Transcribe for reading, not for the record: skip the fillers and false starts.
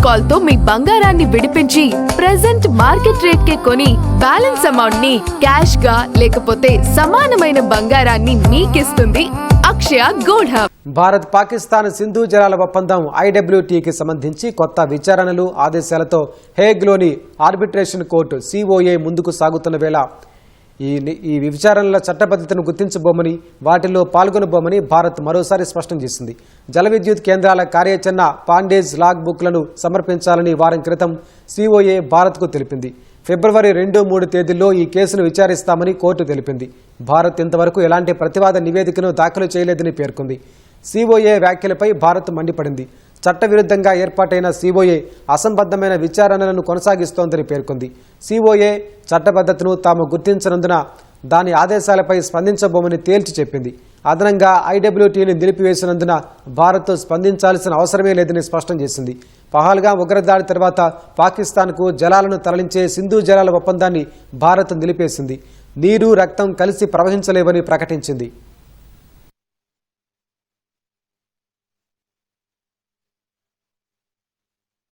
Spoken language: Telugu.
కాల్ తో మీ బంగారాన్ని విడిపించి ప్రెజెంట్ మార్కెట్ రేట్ కే కొని బ్యాలెన్స్ అమౌంట్ ని క్యాష్ గా లేకపోతే సమానమైన బంగారాన్ని మీకిస్తుంది అక్షయ గోల్డ్ హబ్. భారత్ పాకిస్తాన్ సింధు జలాల ఒప్పందం IWTకి సంబంధించి కొత్త విచారణలు ఆదేశాలతో హేగ్లోని ఆర్బిట్రేషన్ కోర్టు COA ముందుకు సాగుతున్న వేళ ఈ విచారణల చట్టబద్ధతను గుర్తించబోమని వాటిలో పాల్గొనబోమని భారత్ మరోసారి స్పష్టం చేసింది. జల విద్యుత్ కేంద్రాల కార్యాచరణ పాండేజ్ లాగ్ బుక్లను సమర్పించాలని వారం క్రితం COA భారత్కు తెలిపింది. ఫిబ్రవరి 2-3 తేదీల్లో ఈ కేసును విచారిస్తామని కోర్టు తెలిపింది. భారత్ ఇంతవరకు ఎలాంటి ప్రతివాద నివేదికను దాఖలు చేయలేదని పేర్కొంది. COA వ్యాఖ్యలపై భారత్ మండిపడింది. చట్టవిరుద్ధంగా ఏర్పాటైన COA అసంబద్ధమైన విచారణలను కొనసాగిస్తోందని పేర్కొంది. COA చట్టబద్ధతను తాము గుర్తించనందున దాని ఆదేశాలపై స్పందించబోమని తేల్చి చెప్పింది. అదనంగా IWTని నిలిపివేసినందున భారత్ స్పందించాల్సిన అవసరమే లేదని స్పష్టం చేసింది. పహల్గాం ఉగ్రదాడి తర్వాత పాకిస్తాన్కు జలాలను తరలించే సింధు జలాల ఒప్పందాన్ని భారత్ నిలిపేసింది. నీరు రక్తం కలిసి ప్రవహించలేవని ప్రకటించింది.